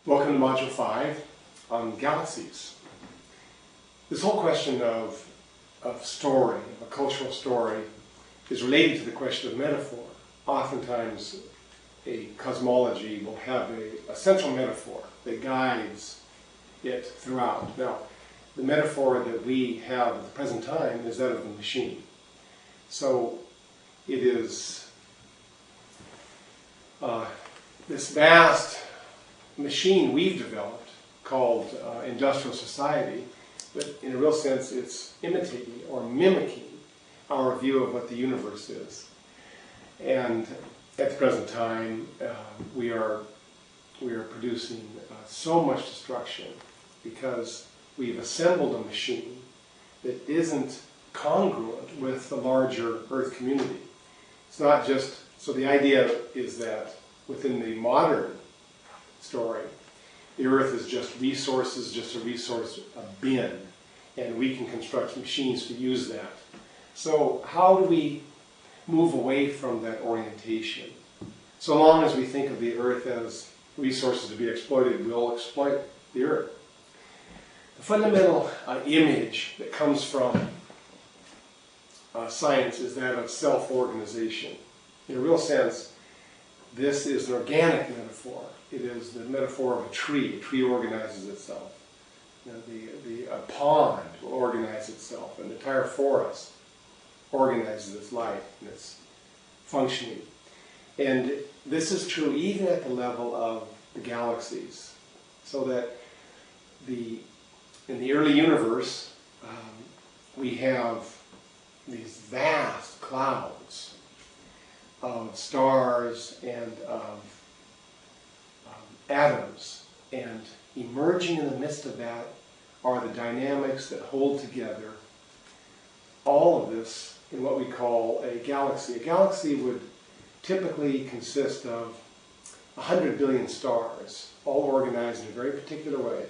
Welcome to Module 5 on Galaxies. This whole question of story, of a cultural story, is related to the question of metaphor. Oftentimes, a cosmology will have a central metaphor that guides it throughout. Now, the metaphor that we have at the present time is that of the machine. So, it is this vast machine we've developed called industrial society, but in a real sense it's imitating or mimicking our view of what the universe is. And at the present time we are producing so much destruction because we've assembled a machine that isn't congruent with the larger Earth community. It's not just, so the idea is that within the modern story, the Earth is just resources, just a resource, a bin, and we can construct machines to use that. So how do we move away from that orientation? So long as we think of the Earth as resources to be exploited, we'll exploit the Earth. The fundamental image that comes from science is that of self-organization. In a real sense, this is an organic metaphor. It is the metaphor of a tree. A tree organizes itself. You know, a pond will organize itself. An entire forest organizes its life and its functioning. And this is true even at the level of the galaxies. So that in the early universe, we have these vast clouds of stars and of atoms, and emerging in the midst of that are the dynamics that hold together all of this in what we call a galaxy. A galaxy would typically consist of 100 billion stars, all organized in a very particular way.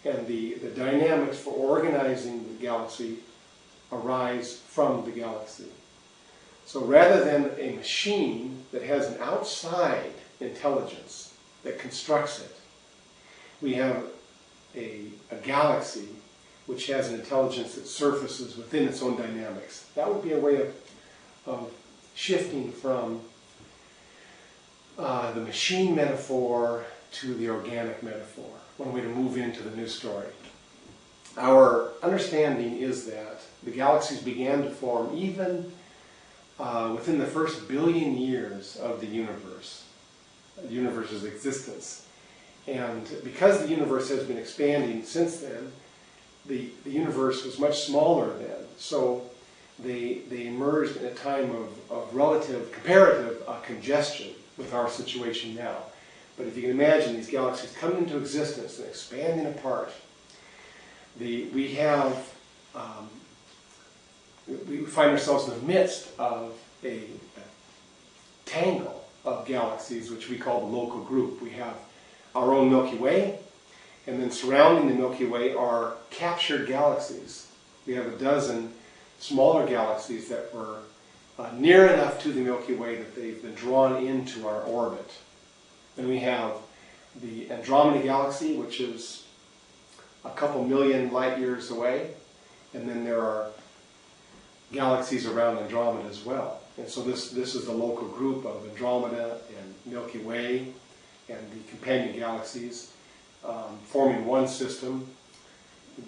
And the dynamics for organizing the galaxy arise from the galaxy. So rather than a machine that has an outside intelligence that constructs it, we have a galaxy which has an intelligence that surfaces within its own dynamics. That would be a way of shifting from the machine metaphor to the organic metaphor, one way to move into the new story. Our understanding is that the galaxies began to form even within the first billion years of the universe's existence. And because the universe has been expanding since then, the universe was much smaller then. So they emerged in a time of comparative congestion with our situation now. But if you can imagine these galaxies coming into existence and expanding apart, we find ourselves in the midst of a tangle of galaxies, which we call the local group. We have our own Milky Way, and then surrounding the Milky Way are captured galaxies. We have a dozen smaller galaxies that were near enough to the Milky Way that they've been drawn into our orbit. Then we have the Andromeda galaxy, which is a couple million light years away, and then there are galaxies around Andromeda as well. And so this is the local group of Andromeda and Milky Way and the companion galaxies forming one system,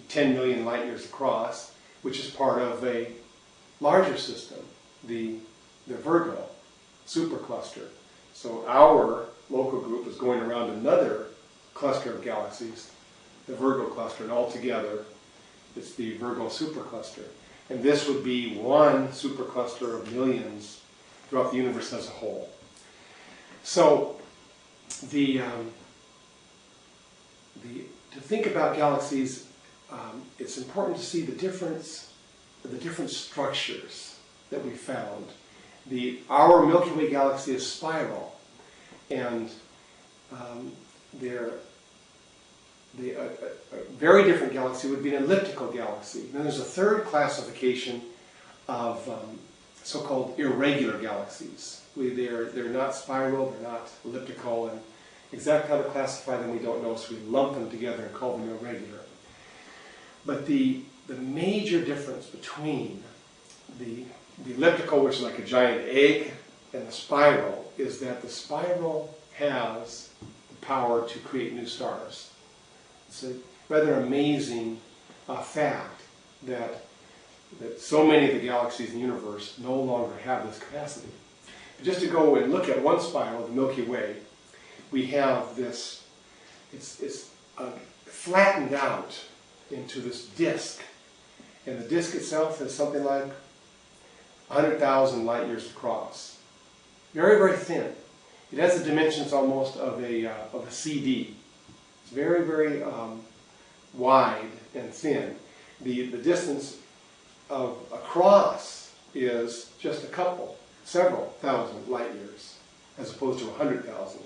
10 million light years across, which is part of a larger system, the Virgo supercluster. So our local group is going around another cluster of galaxies, the Virgo cluster, and altogether it's the Virgo supercluster. And this would be one supercluster of millions throughout the universe as a whole. So to think about galaxies, it's important to see the different structures that we found. Our Milky Way galaxy is spiral, and a very different galaxy would be an elliptical galaxy. Then there's a third classification of so-called irregular galaxies. They're not spiral, they're not elliptical, Exactly how to classify them we don't know, so we lump them together and call them irregular. But the major difference between the elliptical, which is like a giant egg, and the spiral is that the spiral has the power to create new stars. It's a rather amazing fact that so many of the galaxies in the universe no longer have this capacity. But just to go and look at one spiral, the Milky Way, we have this, it's flattened out into this disk. And the disk itself is something like 100,000 light years across. Very, very thin. It has the dimensions almost of a CD. It's very, very wide and thin. The distance of across is just several thousand light years, as opposed to 100,000.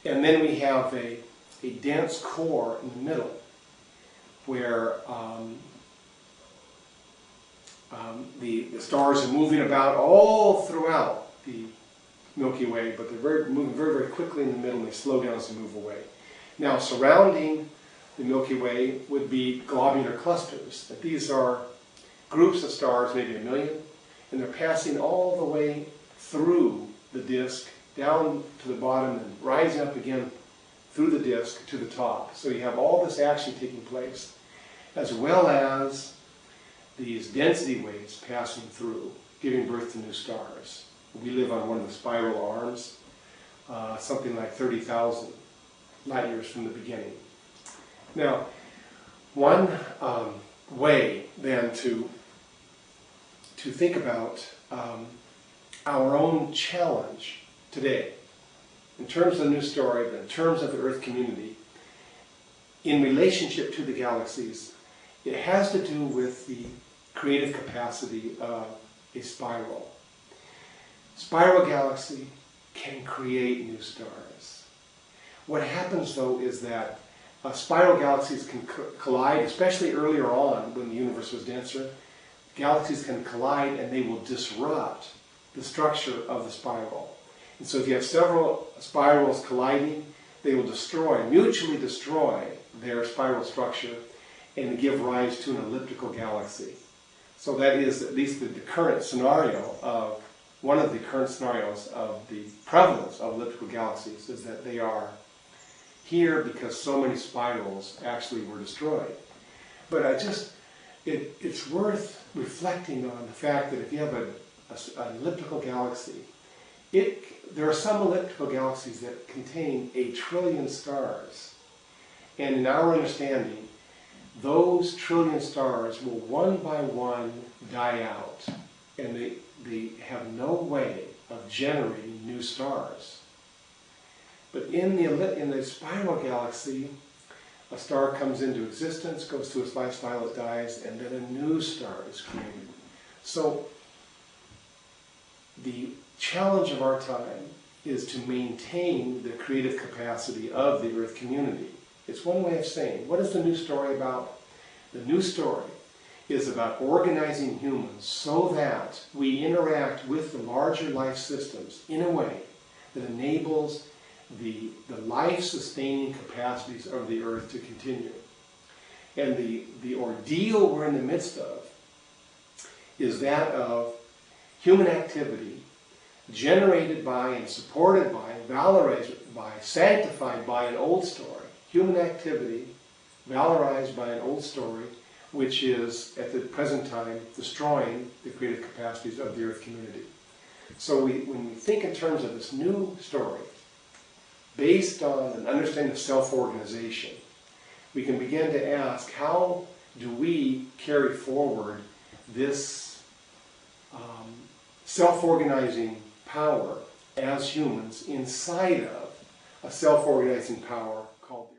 And then we have a dense core in the middle, where the stars are moving about all throughout the Milky Way, but they're moving very, very quickly in the middle, and they slow down as they move away. Now, surrounding the Milky Way would be globular clusters. These are groups of stars, maybe 1 million, and they're passing all the way through the disk, down to the bottom, and rising up again through the disk to the top. So you have all this action taking place, as well as these density waves passing through, giving birth to new stars. We live on one of the spiral arms, something like 30,000 light years from the beginning. Now, one way then to think about our own challenge today, in terms of the new story, but in terms of the Earth community, in relationship to the galaxies, it has to do with the creative capacity of a spiral. Spiral galaxy can create new stars. What happens, though, is that spiral galaxies can collide, especially earlier on when the universe was denser. Galaxies can collide and they will disrupt the structure of the spiral. And so if you have several spirals colliding, they will mutually destroy their spiral structure and give rise to an elliptical galaxy. So that is at least the current scenario of, one of the current scenarios of the prevalence of elliptical galaxies, is that they are here because so many spirals actually were destroyed. But it's worth reflecting on the fact that if you have an elliptical galaxy, there are some elliptical galaxies that contain 1 trillion stars. And in our understanding, those trillion stars will one by one die out, and they have no way of generating new stars. But in the spiral galaxy, a star comes into existence, goes through its life cycle, it dies, and then a new star is created. So the challenge of our time is to maintain the creative capacity of the Earth community. It's one way of saying, what is the new story about? The new story is about organizing humans so that we interact with the larger life systems in a way that enables the life-sustaining capacities of the Earth to continue. And the ordeal we're in the midst of is that of human activity generated by and supported by, valorized by, sanctified by an old story. Human activity valorized by an old story, which is, at the present time, destroying the creative capacities of the Earth community. So when we think in terms of this new story, based on an understanding of self-organization, we can begin to ask, how do we carry forward this self-organizing power as humans inside of a self-organizing power called the